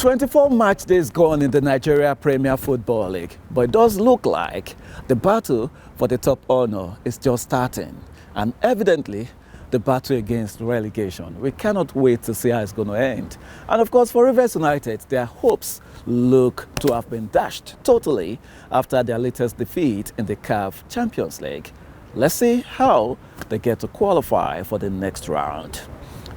24 match days gone in the Nigeria Premier Football League, but it does look like the battle for the top honor is just starting. And evidently, the battle against relegation. We cannot wait to see how it's going to end. And of course, for Rivers United, their hopes look to have been dashed totally after their latest defeat in the CAF Champions League. Let's see how they get to qualify for the next round.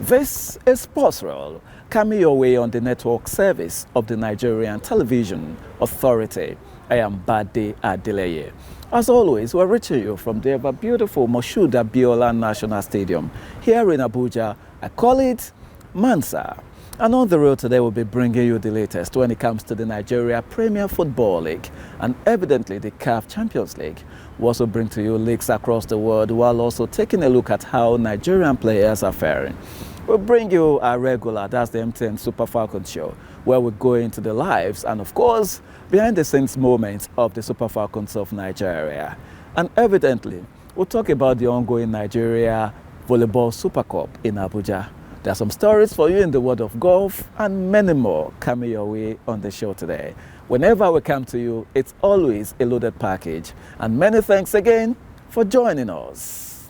This is Sports Roll, coming your way on the network service of the Nigerian Television Authority. I am Bade Adeleye. As always, we're reaching you from the ever beautiful Moshood Abiola National Stadium here in Abuja. I call it Mansa. And on the road today, we'll be bringing you the latest when it comes to the Nigeria Premier Football League and evidently the CAF Champions League. We'll also bring to you leagues across the world while also taking a look at how Nigerian players are faring. We'll bring you our regular, that's the MTN Super Falcons show, where we go into the lives and of course, behind the scenes moments of the Super Falcons of Nigeria. And evidently, we'll talk about the ongoing Nigeria Volleyball Supercup in Abuja. There are some stories for you in the world of golf and many more coming your way on the show today. Whenever we come to you, it's always a loaded package. And many thanks again for joining us.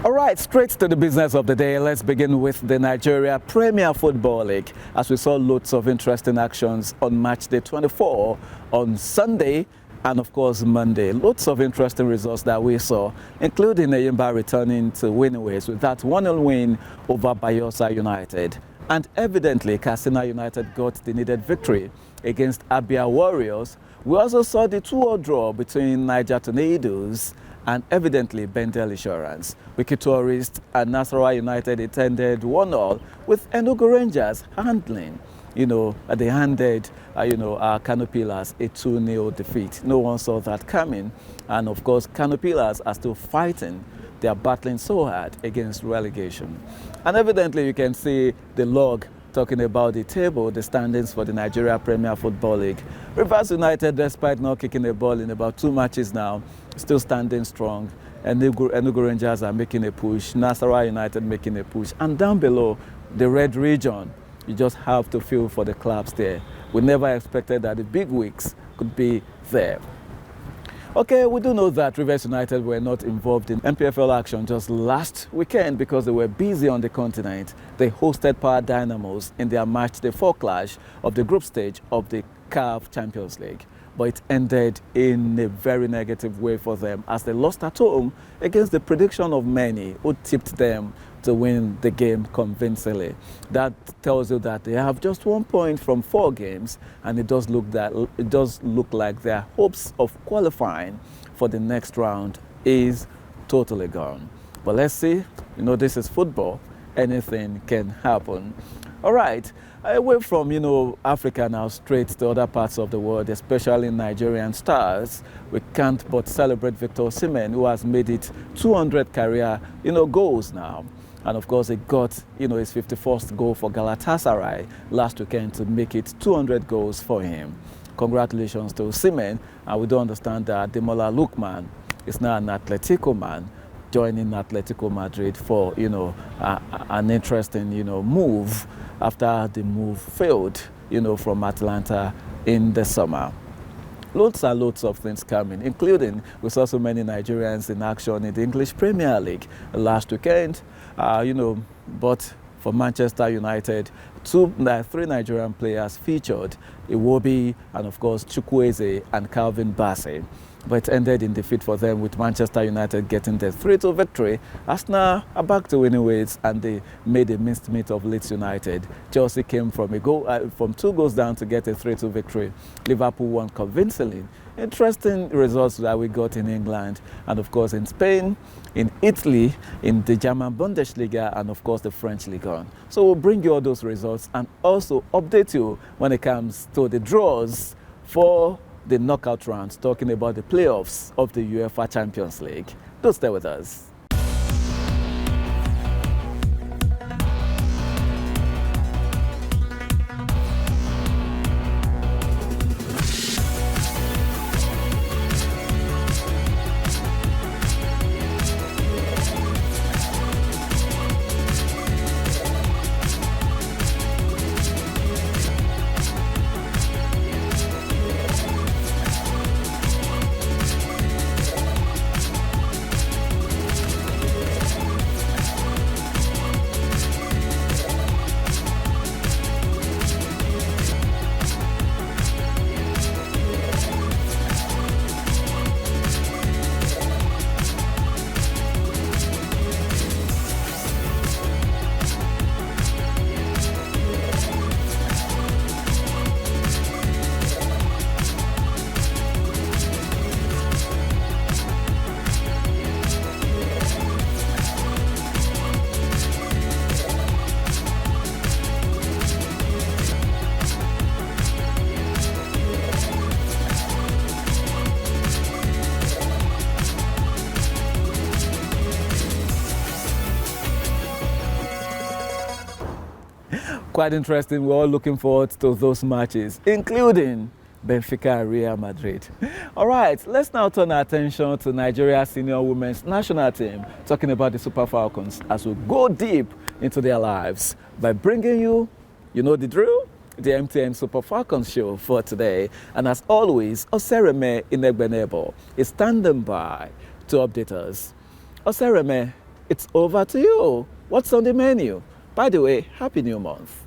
All right, straight to the business of the day. Let's begin with the Nigeria Premier Football League, as we saw loads of interesting actions on match day 24 on Sunday and of course Monday. Lots of interesting results that we saw, including Nvbf returning to winning ways with that 1-0 win over Bayelsa United. And evidently, Katsina United got the needed victory against Abia Warriors. We also saw the 2-2 draw between Niger Tornadoes and evidently Bendel Insurance. Wiki Tourist and Nasarawa United attended 1-0 with Enugu Rangers handling. They handed, our Kano Pillars a 2-0 defeat. No one saw that coming. And of course, Kano Pillars are still fighting. They are battling so hard against relegation. And evidently, you can see the log talking about the table, the standings for the Nigeria Premier Football League. Rivers United, despite not kicking a ball in about 2 matches now, still standing strong. Enugu Rangers are making a push. Nasarawa United making a push. And down below, the red region, you just have to feel for the clubs there. We never expected that the big wigs could be there. Okay, we do know that Rivers United were not involved in Npfl action just last weekend because they were busy on the continent. They hosted Power Dynamos in their match day 4 clash of the group stage of the CAF Champions League. But it ended in a very negative way for them as they lost at home against the prediction of many who tipped them to win the game convincingly. That tells you that they have just 1 point from 4 games, and it does look like their hopes of qualifying for the next round is totally gone. But let's see, this is football. Anything can happen. All right, away from, Africa now, straight to other parts of the world, especially Nigerian stars. We can't but celebrate Victor Osimhen, who has made it 200 career, goals now. And of course, he got, his 51st goal for Galatasaray last weekend to make it 200 goals for him. Congratulations to Osimhen. And we do understand that Demola Lookman is now an Atletico man, joining Atletico Madrid for, an interesting, move after the move failed, from Atlanta in the summer. Loads and loads of things coming, including we saw so many Nigerians in action in the English Premier League last weekend. But for Manchester United, 3 Nigerian players featured, Iwobi and of course Chukwueze and Calvin Bassey. But it ended in defeat for them, with Manchester United getting the 3-2 victory. Arsenal are back to winning ways and they made a mincemeat of Leeds United. Chelsea came from from 2 goals down to get a 3-2 victory. Liverpool won convincingly. Interesting results that we got in England and of course in Spain, in Italy, in the German Bundesliga and of course the French Ligue 1. So we'll bring you all those results and also update you when it comes to the draws for the knockout rounds, talking about the playoffs of the UEFA Champions League. Do stay with us. Quite interesting. We're all looking forward to those matches, including Benfica and Real Madrid. All right, let's now turn our attention to Nigeria's senior women's national team, talking about the Super Falcons as we go deep into their lives by bringing you know the drill, the MTN Super Falcons show for today. And as always, Osereme Inegbenebo is standing by to update us. Osereme, it's over to you. What's on the menu? By the way, Happy New Month.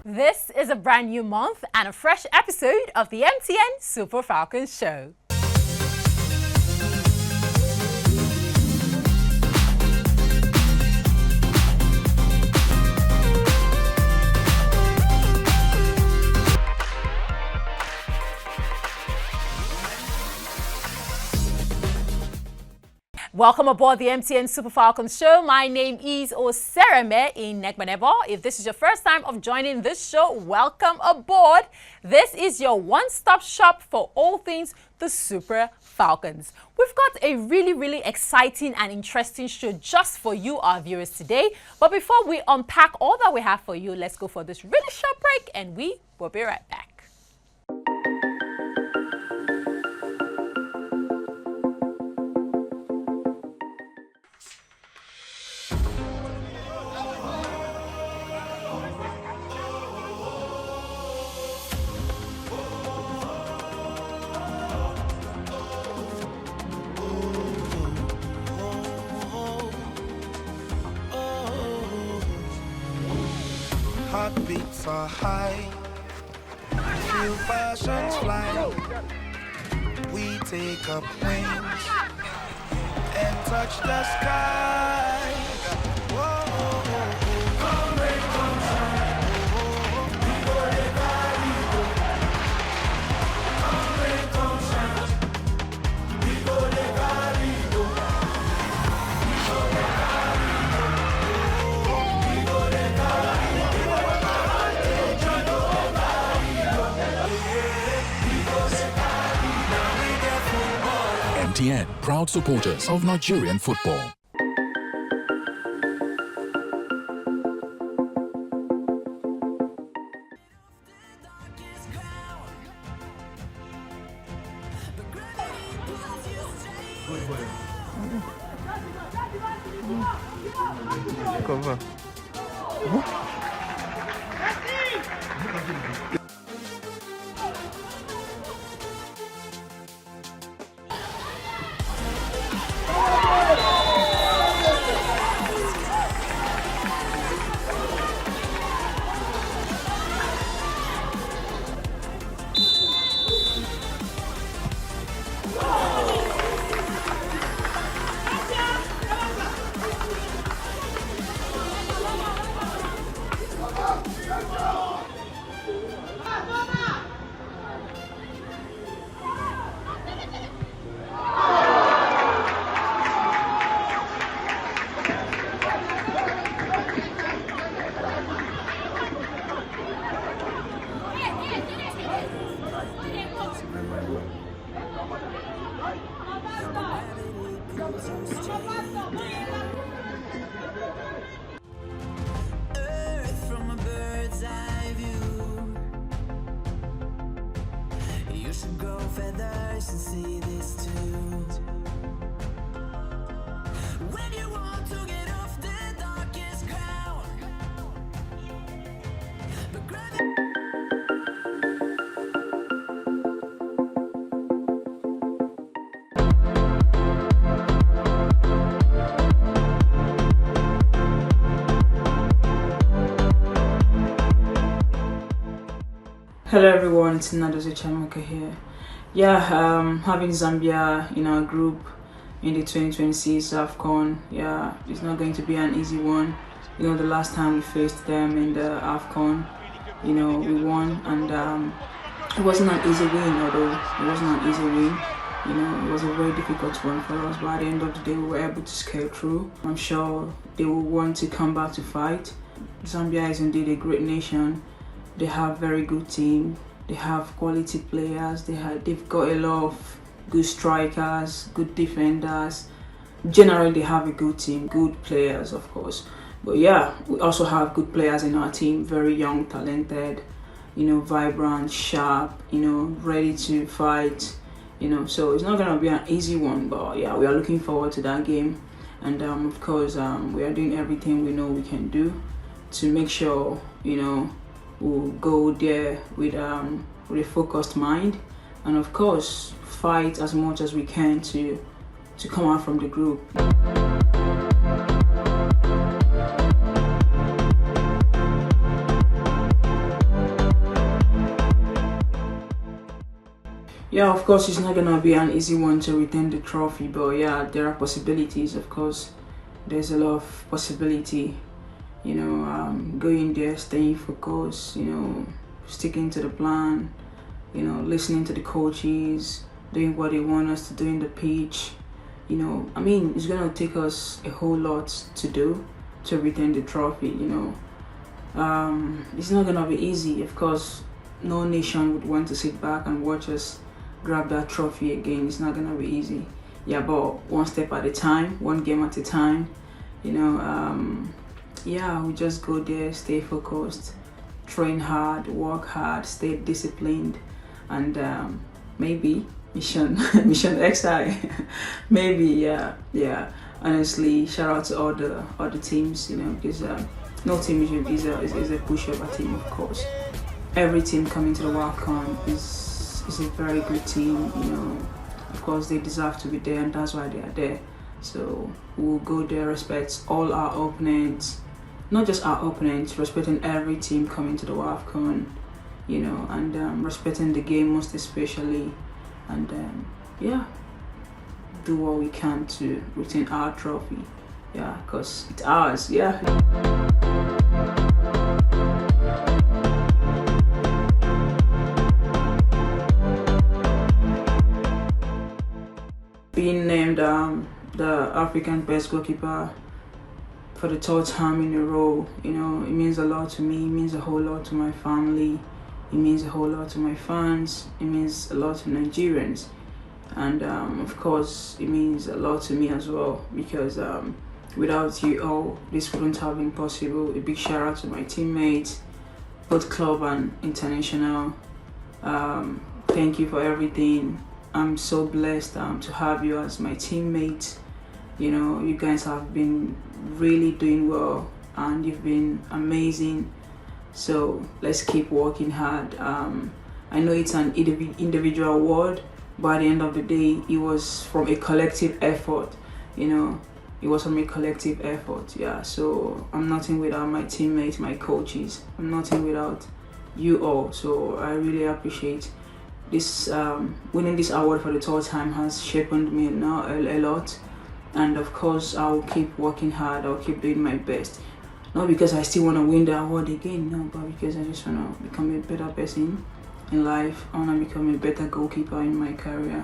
This is a brand new month and a fresh episode of the MTN Super Falcons show. Welcome aboard the MTN Super Falcons show. My name is Osereme Inegbenebo. If this is your first time of joining this show, welcome aboard. This is your one-stop shop for all things the Super Falcons. We've got a really exciting and interesting show just for you, our viewers, today. But before we unpack all that we have for you, let's go for this really short break and we will be right back. Heartbeats are high, feel passions fly. We take up wings and touch the sky. Whoa. Come rain, come shine. We go dey carry go. Come rain, come shine. We go dey carry go. We go dey carry go. We go dey carry go. MTN, proud supporters of Nigerian football. Cover. Earth from a bird's eye view. You should grow feathers and see this too. When you want to get off the darkest ground, but gravity. Hello everyone, it's Nadoze Chamaka here. Having Zambia in our group in the 2026 AFCON, it's not going to be an easy one. The last time we faced them in the AFCON, we won, and it wasn't an easy win, it was a very difficult one for us, but at the end of the day we were able to scale through. I'm sure they will want to come back to fight. Zambia is indeed a great nation. They have very good team. They have quality players. They've got a lot of good strikers, good defenders. Generally, they have a good team, good players, of course. But yeah, we also have good players in our team, very young, talented, vibrant, sharp, ready to fight, so it's not gonna be an easy one, but yeah, we are looking forward to that game. And of course, we are doing everything we know we can do to make sure, we'll go there with a focused mind, and of course, fight as much as we can to come out from the group. Yeah, of course, it's not gonna be an easy one to retain the trophy, but yeah, there are possibilities. Of course, there's a lot of possibility. Going there, staying focused. Sticking to the plan. Listening to the coaches, doing what they want us to do in the pitch. It's gonna take us a whole lot to do to retain the trophy. It's not gonna be easy. Of course, no nation would want to sit back and watch us grab that trophy again. It's not gonna be easy. Yeah, but one step at a time, one game at a time. We just go there, stay focused, train hard, work hard, stay disciplined, and maybe mission XI. Maybe, yeah. Honestly, shout out to all the teams, because no team is a pushover team, of course. Every team coming to the WAFCON is a very good team, Of course, they deserve to be there, and that's why they are there. So we'll go there, respect all our opponents, not just our opponents, respecting every team coming to the WAFCON, and respecting the game most especially, and do what we can to retain our trophy. Yeah, because it's ours. Yeah. Being named the African best goalkeeper for the third time in a row, it means a lot to me. It means a whole lot to my family. It means a whole lot to my fans. It means a lot to Nigerians, and of course, it means a lot to me as well, because without you all, this wouldn't have been possible. A big shout out to my teammates, both club and international. Thank you for everything. I'm so blessed to have you as my teammates. You guys have been really doing well, and you've been amazing. So let's keep working hard. I know it's an individual award, but at the end of the day, it was from a collective effort. It was from a collective effort. Yeah. So I'm nothing without my teammates, my coaches. I'm nothing without you all. So I really appreciate this. Winning this award for the third time has shaped me now a lot. And of course, I'll keep working hard. I'll keep doing my best. Not because I still want to win the award again, no, but because I just want to become a better person in life. I want to become a better goalkeeper in my career.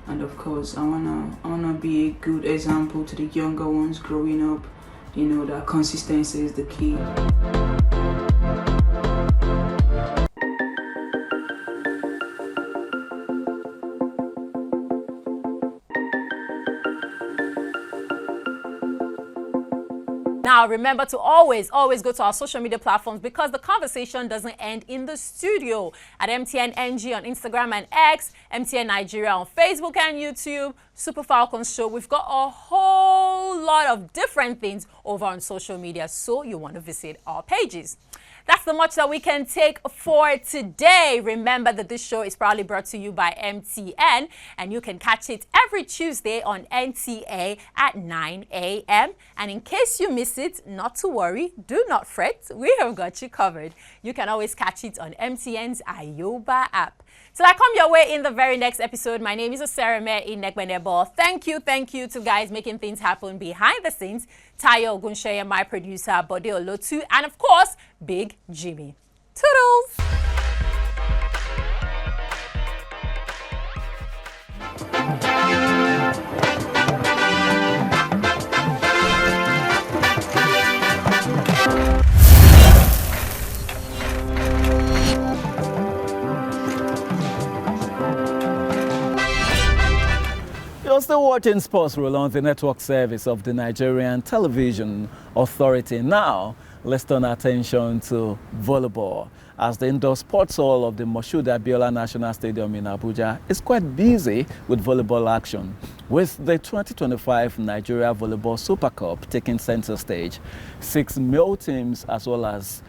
And of course, I wanna be a good example to the younger ones growing up. That consistency is the key. Now, remember to always go to our social media platforms, because the conversation doesn't end in the studio. At MTN NG on Instagram and X, MTN Nigeria on Facebook and YouTube, Super Falcons Show. We've got a whole lot of different things over on social media, so you want to visit our pages. That's the much that we can take for today. Remember that this show is proudly brought to you by MTN, and you can catch it every Tuesday on NTA at 9 a.m. And in case you miss it, not to worry, do not fret, we have got you covered. You can always catch it on MTN's Ayoba app. Till I come your way in the very next episode, my name is Osereme in Nvbf. Thank you to guys making things happen behind the scenes. Tayo Ogunsheye, my producer, Bade Olotu, and of course, Big Jimmy. Toodles! still watching Sports Rule on the network service of the Nigerian Television Authority. Now, let's turn our attention to volleyball, as the indoor sports hall of the Moshood Abiola National Stadium in Abuja is quite busy with volleyball action, with the 2025 Nigeria Volleyball Supercup taking center stage. 6 male teams as well as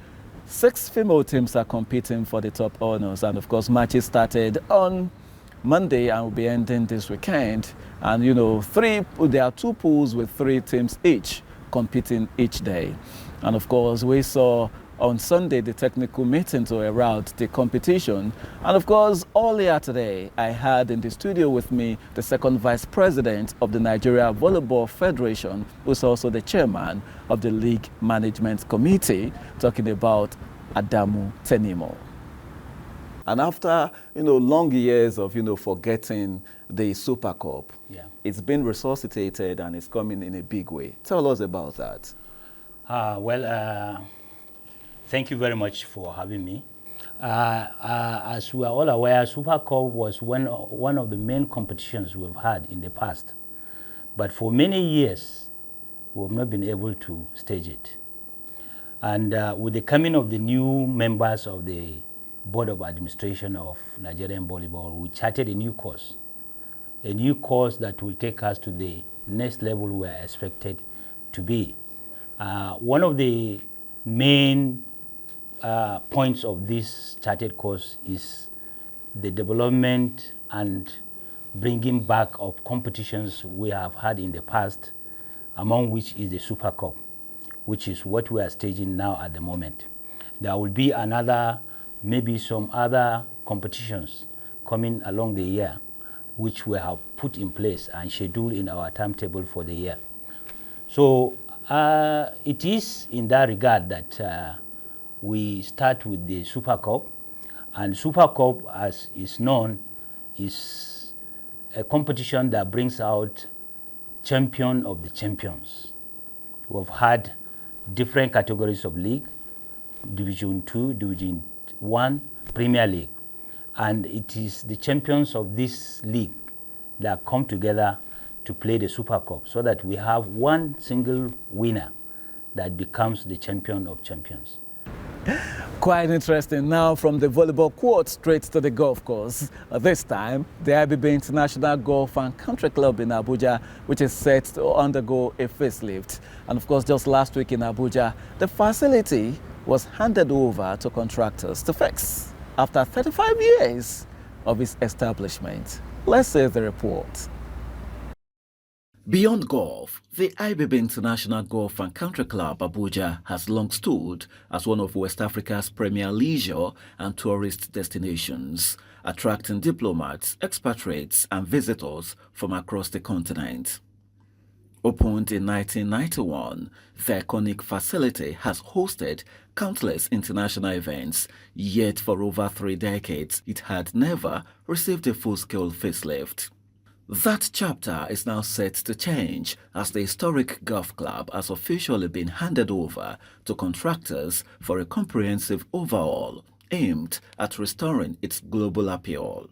6 female teams are competing for the top honors, and of course matches started on Monday and will be ending this weekend. And you know, there are 2 pools with 3 teams each competing each day. And of course, we saw on Sunday the technical meeting to herald the competition. And of course, earlier today, I had in the studio with me the second vice president of the Nigeria Volleyball Federation, who's also the chairman of the League Management Committee, talking about Adamu Tenimo. And after, long years of, forgetting the Super Cup, it's been resuscitated and it's coming in a big way. Tell us about that. Thank you very much for having me. As we are all aware, Super Cup was one of the main competitions we've had in the past. But for many years, we have not been able to stage it. And with the coming of the new members of the Board of Administration of Nigerian Volleyball, we charted a new course that will take us to the next level we are expected to be. One of the main points of this charted course is the development and bringing back of competitions we have had in the past, among which is the Super Cup, which is what we are staging now at the moment. There will be maybe some other competitions coming along the year, which we have put in place and scheduled in our timetable for the year. So it is in that regard that we start with the Super Cup. And Super Cup, as is known, is a competition that brings out champion of the champions. We've had different categories of league, Division 2, Division 1, Premier League. And it is the champions of this league that come together to play the Super Cup, so that we have one single winner that becomes the champion of champions. Quite interesting. Now from the volleyball court straight to the golf course. This time, the IBB International Golf and Country Club in Abuja, which is set to undergo a facelift. And of course, just last week in Abuja, the facility was handed over to contractors to fix after 35 years of its establishment. Let's see the report. Beyond golf, the IBB International Golf and Country Club Abuja has long stood as one of West Africa's premier leisure and tourist destinations, attracting diplomats, expatriates and visitors from across the continent. Opened in 1991, the iconic facility has hosted countless international events, yet for over 3 decades it had never received a full-scale facelift. That chapter is now set to change as the historic golf club has officially been handed over to contractors for a comprehensive overhaul aimed at restoring its global appeal.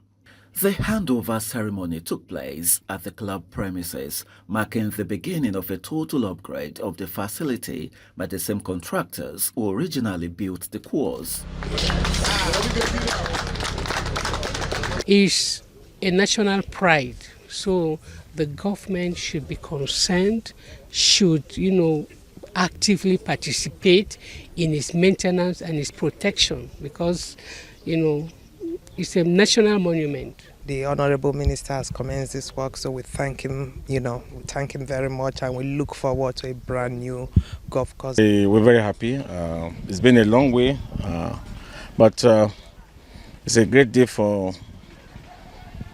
The handover ceremony took place at the club premises, marking the beginning of a total upgrade of the facility by the same contractors who originally built the course. It's a national pride, so the government should be concerned, should, actively participate in its maintenance and its protection, because, it's a national monument. The Honorable Minister has commenced this work, so we thank him, we thank him very much, and we look forward to a brand new golf course. We're very happy. It's been a long way, but it's a great day for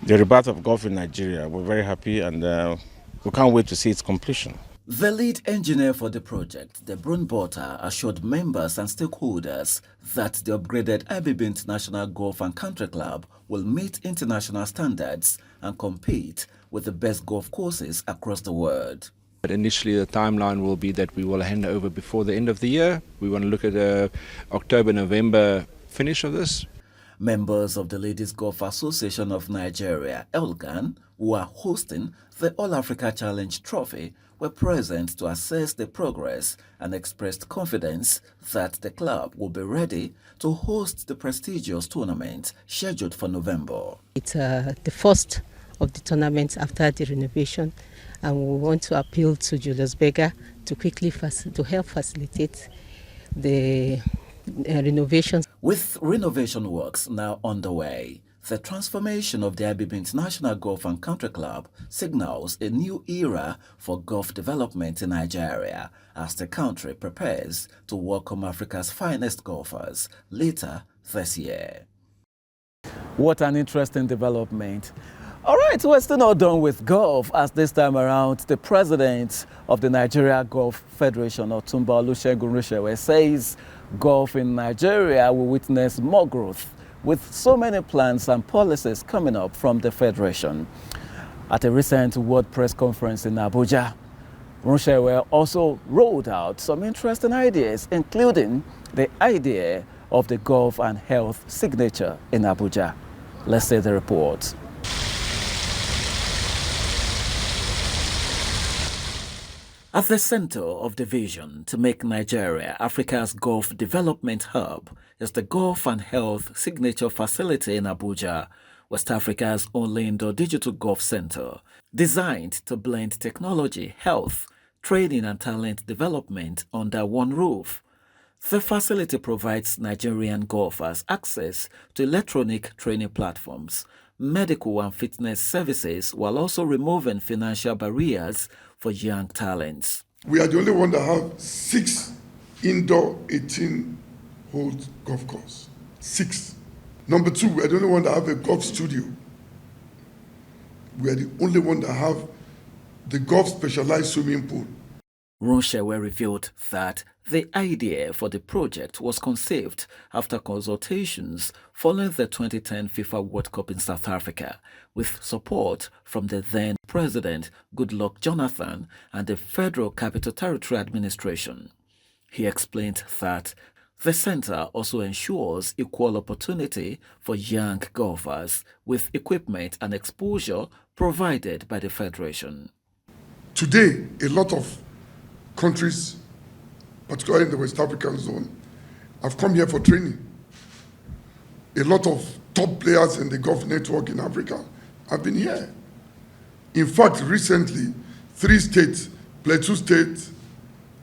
the rebirth of golf in Nigeria. We're very happy, and we can't wait to see its completion. The lead engineer for the project, Debrun Bota, assured members and stakeholders that the upgraded IBB International Golf and Country Club will meet international standards and compete with the best golf courses across the world. But initially the timeline will be that we will hand over before the end of the year. We want to look at a October, November finish of this. Members of the Ladies Golf Association of Nigeria, ELGAN, who are hosting the All-Africa Challenge Trophy, were present to assess the progress and expressed confidence that the club will be ready to host the prestigious tournament scheduled for November. It's the first of the tournaments after the renovation, and we want to appeal to Julius Berger to quickly to help facilitate the renovations. With renovation works now underway, the transformation of the IBB International Golf and Country Club signals a new era for golf development in Nigeria as the country prepares to welcome Africa's finest golfers later this year. What an interesting development. All right, we're still not done with golf, as this time around the president of the Nigeria Golf Federation, Otumba Olusegun Rishewe, says golf in Nigeria will witness more growth with so many plans and policies coming up from the federation. At a recent World Press Conference in Abuja, Rishewe also rolled out some interesting ideas, including the idea of the golf and health signature in Abuja. Let's see the report. At the center of the vision to make Nigeria Africa's golf development hub is the Golf and Health Signature Facility in Abuja, West Africa's only indoor digital golf center, designed to blend technology, health, training and talent development under one roof. The facility provides Nigerian golfers access to electronic training platforms, medical and fitness services, while also removing financial barriers for young talents. We are the only one that have 6 indoor 18-hole golf course. 6. Number 2, we are the only one that have a golf studio. We are the only one that have the golf specialized swimming pool. Rishewe revealed that the idea for the project was conceived after consultations following the 2010 FIFA World Cup in South Africa, with support from the then President Goodluck Jonathan and the Federal Capital Territory Administration. He explained that the center also ensures equal opportunity for young golfers, with equipment and exposure provided by the Federation. Today, a lot of countries, particularly in the West African zone, have come here for training. A lot of top players in the golf network in Africa have been here. In fact, recently, 3 states, Plateau State,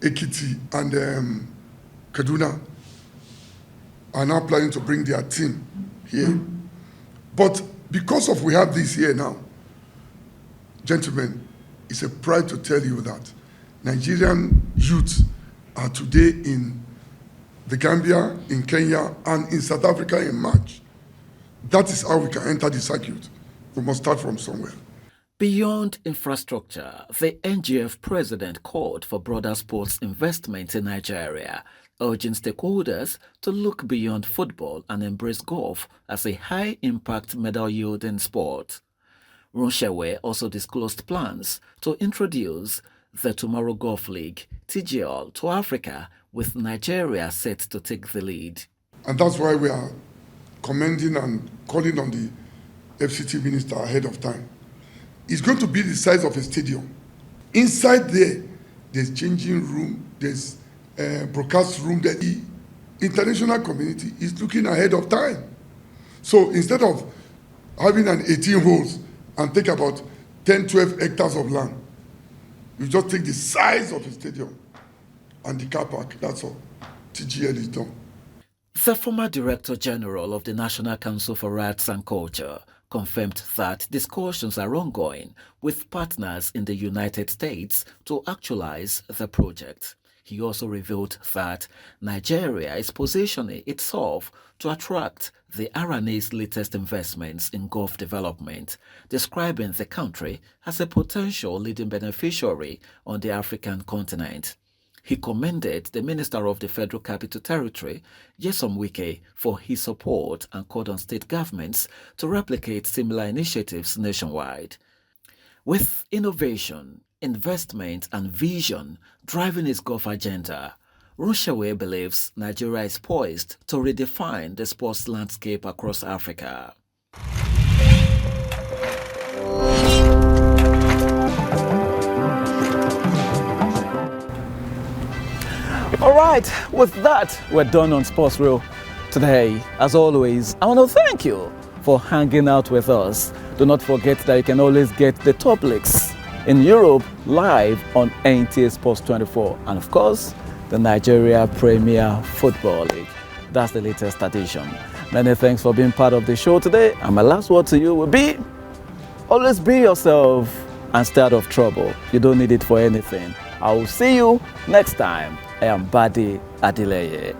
Ekiti, and Kaduna, are now planning to bring their team here. But because of we have this here now, gentlemen, it's a pride to tell you that Nigerian youth are today in the Gambia, in Kenya, and in South Africa in March. That is how we can enter the circuit. We must start from somewhere. Beyond infrastructure, the NGF president called for broader sports investment in Nigeria, urging stakeholders to look beyond football and embrace golf as a high-impact medal-yielding sport. Rishewe also disclosed plans to introduce the Tomorrow Golf League, TGL, to Africa, with Nigeria set to take the lead. And that's why we are commending and calling on the FCT minister ahead of time. It's going to be the size of a stadium. Inside there, there's changing room, there's broadcast room. The international community is looking ahead of time. So instead of having an 18 holes and take about 10, 12 hectares of land, you just take the size of a stadium and the car park, that's all. TGL is done. The former Director General of the National Council for Arts and Culture confirmed that discussions are ongoing with partners in the United States to actualize the project. He also revealed that Nigeria is positioning itself to attract the RNA's latest investments in golf development, describing the country as a potential leading beneficiary on the African continent. He commended the Minister of the Federal Capital Territory, Nyesom Wike, for his support and called on state governments to replicate similar initiatives nationwide. With innovation, investment and vision driving his golf agenda, Rushawe believes Nigeria is poised to redefine the sports landscape across Africa. All right, with that, we're done on Sports Reel today. As always, I want to thank you for hanging out with us. Do not forget that you can always get the top leagues in Europe live on NTA Sports 24. And of course, the Nigeria Premier Football League. That's the latest edition. Many thanks for being part of the show today. And my last word to you will be, always be yourself and stay out of trouble. You don't need it for anything. I will see you next time. I am Bade Adeleye.